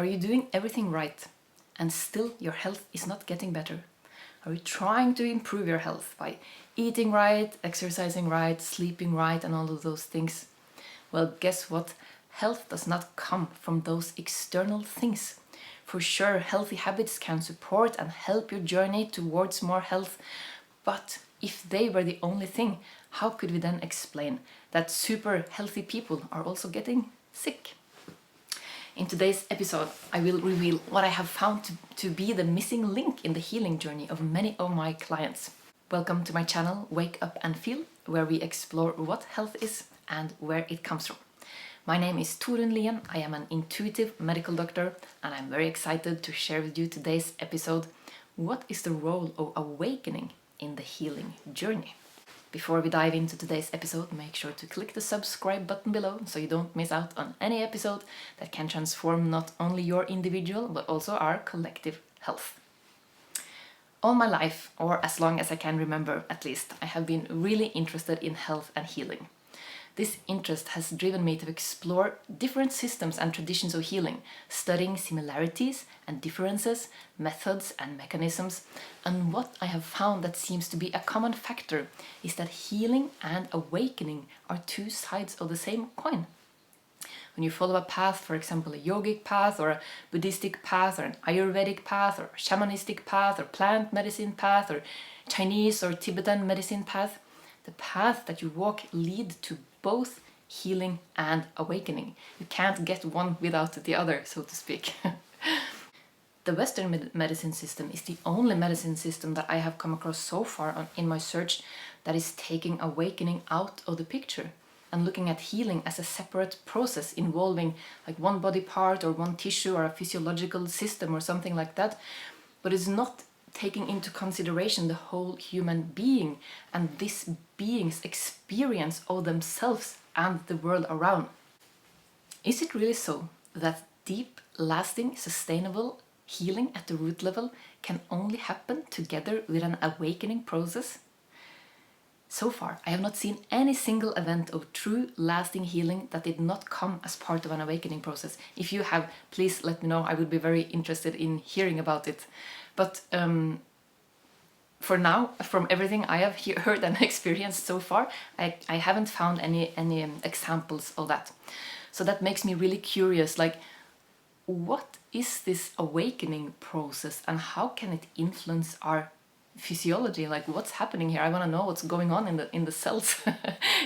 Are you doing everything right and still your health is not getting better? Are you trying to improve your health by eating right, exercising right, sleeping right, and all of those things? Well, guess what? Health does not come from those external things. For sure, healthy habits can support and help your journey towards more health, but if they were the only thing, how could we then explain that super healthy people are also getting sick? In today's episode, I will reveal what I have found to be the missing link in the healing journey of many of my clients. Welcome to my channel, Wake Up and Feel, where we explore what health is and where it comes from. My name is lien. I am an intuitive medical doctor, and I'm very excited to share with you today's episode. What is the role of awakening in the healing journey? Before we dive into today's episode, make sure to click the subscribe button below so you don't miss out on any episode that can transform not only your individual but also our collective health. All my life, or as long as I can remember at least, I have been really interested in health and healing. This interest has driven me to explore different systems and traditions of healing, studying similarities and differences, methods and mechanisms. And what I have found that seems to be a common factor is that healing and awakening are two sides of the same coin. When you follow a path, for example, a yogic path or a Buddhistic path or an Ayurvedic path or a shamanistic path or plant medicine path or Chinese or Tibetan medicine path, the path that you walk lead to both healing and awakening. You can't get one without the other, so to speak. The Western medicine system is the only medicine system that I have come across so far in my search that is taking awakening out of the picture and looking at healing as a separate process involving like one body part or one tissue or a physiological system or something like that, but it's not taking into consideration the whole human being and this being's experience of themselves and the world around. Is it really so that deep, lasting, sustainable healing at the root level can only happen together with an awakening process? So far, I have not seen any single event of true, lasting healing that did not come as part of an awakening process. If you have, please let me know. I would be very interested in hearing about it. But for now, from everything I have heard and experienced so far, I haven't found any examples of that. So that makes me really curious, like, what is this awakening process and how can it influence our physiology? Like, what's happening here? I want to know what's going on in the cells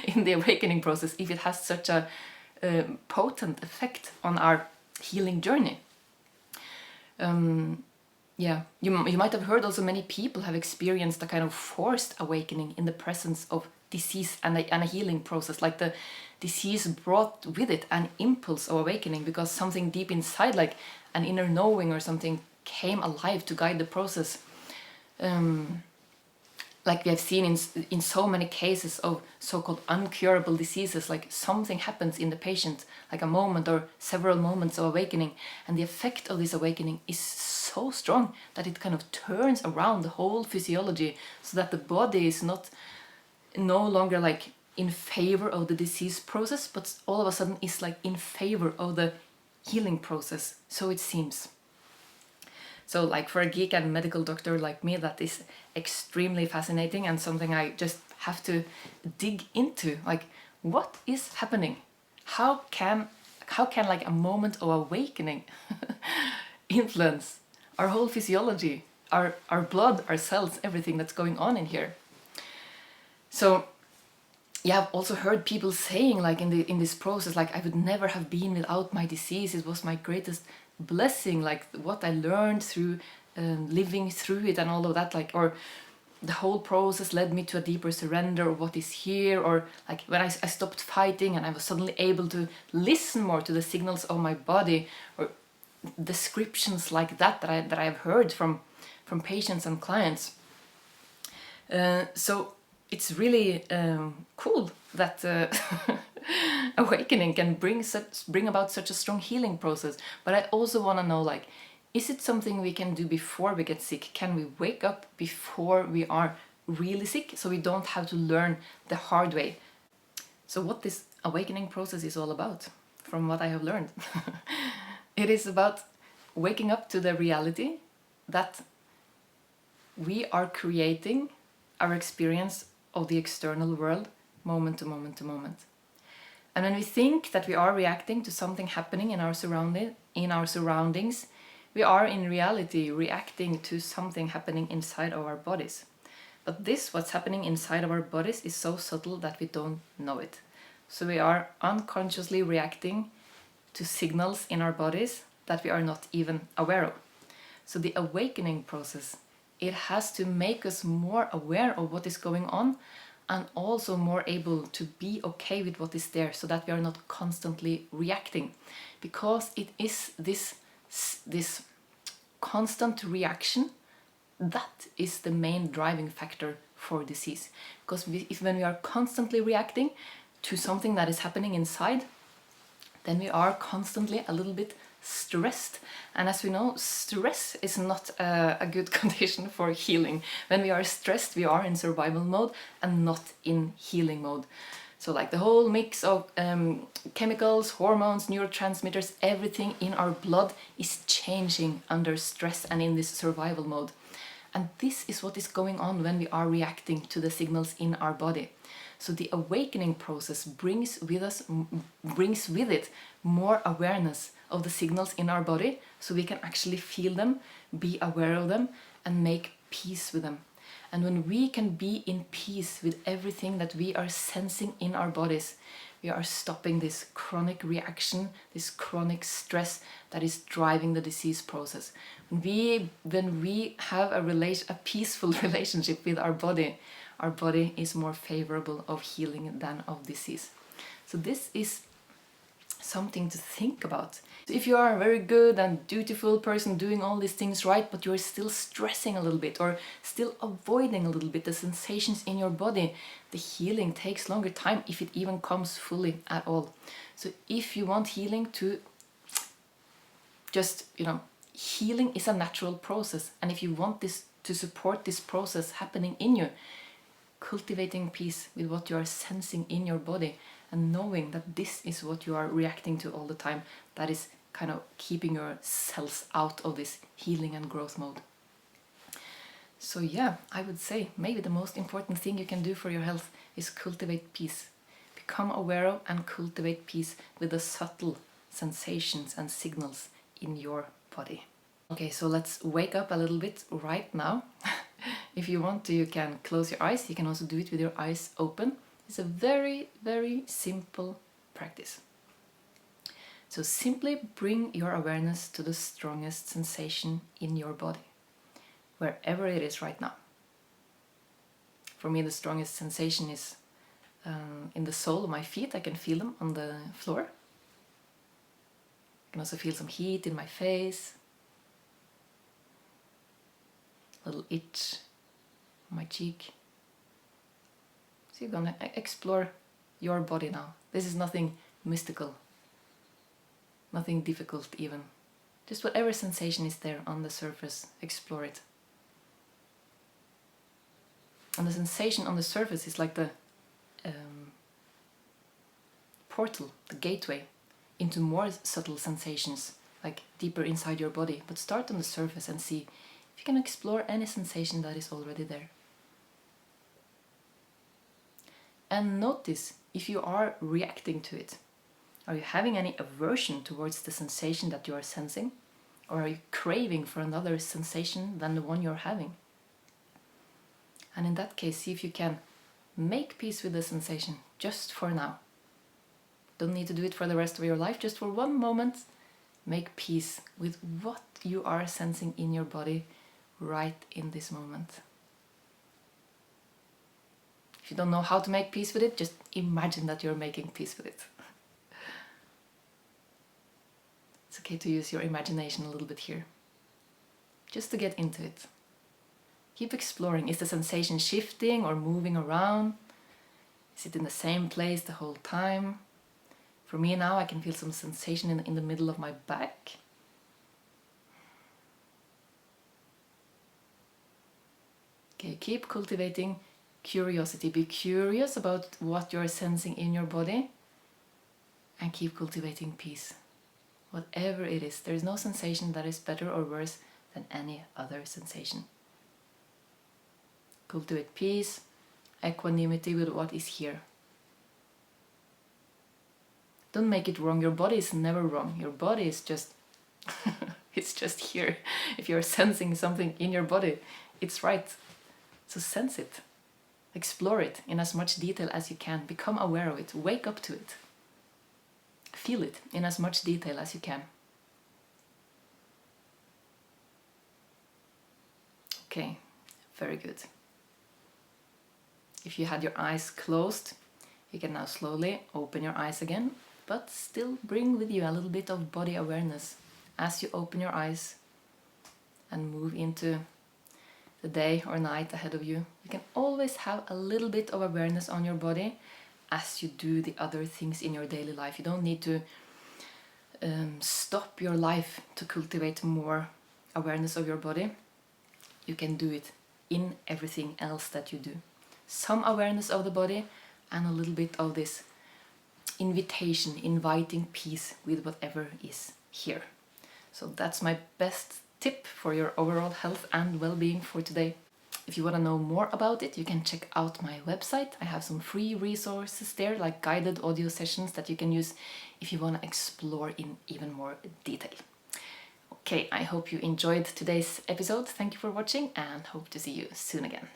in the awakening process, if it has such a potent effect on our healing journey. Yeah, you might have heard also many people have experienced a kind of forced awakening in the presence of disease and a healing process. Like the disease brought with it an impulse of awakening because something deep inside, like an inner knowing or something, came alive to guide the process. Like we have seen in so many cases of so-called uncurable diseases, like something happens in the patient, like a moment or several moments of awakening, and the effect of this awakening is so strong that it kind of turns around the whole physiology, so that the body is no longer like in favor of the disease process, but all of a sudden is like in favor of the healing process, so it seems. So like for a geek and medical doctor like me, that is extremely fascinating and something I just have to dig into. Like, what is happening? How can like a moment of awakening influence our whole physiology, our blood, our cells, everything that's going on in here? So yeah, I've also heard people saying, like, in this process, like, I would never have been without my disease. It was my greatest blessing, like what I learned through living through it and all of that, like, or the whole process led me to a deeper surrender of what is here, or like when I stopped fighting and I was suddenly able to listen more to the signals of my body, or descriptions like that I have heard from patients and clients. So it's really cool that awakening can bring about such a strong healing process. But I also want to know, like, is it something we can do before we get sick? Can we wake up before we are really sick, so we don't have to learn the hard way? So what this awakening process is all about, from what I have learned, it is about waking up to the reality that we are creating our experience of the external world moment to moment to moment. And when we think that we are reacting to something happening in our surroundings, we are in reality reacting to something happening inside of our bodies. But what's happening inside of our bodies, is so subtle that we don't know it. So we are unconsciously reacting to signals in our bodies that we are not even aware of. So the awakening process, it has to make us more aware of what is going on, and also more able to be okay with what is there, so that we are not constantly reacting. Because it is this constant reaction that is the main driving factor for disease. Because when we are constantly reacting to something that is happening inside, then we are constantly a little bit stressed. And as we know, stress is not a good condition for healing. When we are stressed, we are in survival mode and not in healing mode. So like the whole mix of chemicals, hormones, neurotransmitters, everything in our blood is changing under stress and in this survival mode. And this is what is going on when we are reacting to the signals in our body. So the awakening process brings with it more awareness of the signals in our body, so we can actually feel them, be aware of them, and make peace with them. And when we can be in peace with everything that we are sensing in our bodies, we are stopping this chronic reaction, this chronic stress that is driving the disease process. When we have a peaceful relationship with our body is more favorable of healing than of disease. So this is something to think about. If you are a very good and dutiful person doing all these things right, but you're still stressing a little bit or still avoiding a little bit the sensations in your body, the healing takes longer time, if it even comes fully at all. So if you want healing to just, healing is a natural process, and if you want this to support this process happening in you, cultivating peace with what you are sensing in your body and knowing that this is what you are reacting to all the time, that is kind of keeping your cells out of this healing and growth mode. So yeah, I would say maybe the most important thing you can do for your health is cultivate peace. Become aware of and cultivate peace with the subtle sensations and signals in your body. Okay, so let's wake up a little bit right now. If you want to, you can close your eyes. You can also do it with your eyes open. It's a very, very simple practice. So simply bring your awareness to the strongest sensation in your body, wherever it is right now. For me, the strongest sensation is in the sole of my feet. I can feel them on the floor. I can also feel some heat in my face, a little itch on my cheek. So you're gonna explore your body now. This is nothing mystical, nothing difficult even. Just whatever sensation is there on the surface, explore it. And the sensation on the surface is like the portal, the gateway into more subtle sensations, like deeper inside your body. But start on the surface and see if you can explore any sensation that is already there. And notice if you are reacting to it. Are you having any aversion towards the sensation that you are sensing? Or are you craving for another sensation than the one you're having? And in that case, see if you can make peace with the sensation just for now. Don't need to do it for the rest of your life, just for one moment. Make peace with what you are sensing in your body right in this moment. If you don't know how to make peace with it, just imagine that you're making peace with it. It's okay to use your imagination a little bit here, just to get into it. Keep exploring. Is the sensation shifting or moving around? Is it in the same place the whole time? For me now, I can feel some sensation in the middle of my back. Okay, keep cultivating curiosity. Be curious about what you're sensing in your body and keep cultivating peace Whatever it is, there is no sensation that is better or worse than any other sensation. Cultivate peace, equanimity with what is here. Don't make it wrong. Your body is never wrong. Your body is just it's just here. If you're sensing something in your body, it's right. So sense it. Explore it in as much detail as you can. Become aware of it. Wake up to it. Feel it in as much detail as you can. Okay, very good. If you had your eyes closed, you can now slowly open your eyes again, but still bring with you a little bit of body awareness as you open your eyes and move into the day or night ahead of you. You can always have a little bit of awareness on your body as you do the other things in your daily life. You don't need to stop your life to cultivate more awareness of your body. You can do it in everything else that you do. Some awareness of the body and a little bit of this invitation, inviting peace with whatever is here. So that's my best tip for your overall health and well-being for today. If you want to know more about it, you can check out my website. I have some free resources there, like guided audio sessions that you can use if you want to explore in even more detail. Okay, I hope you enjoyed today's episode. Thank you for watching and hope to see you soon again.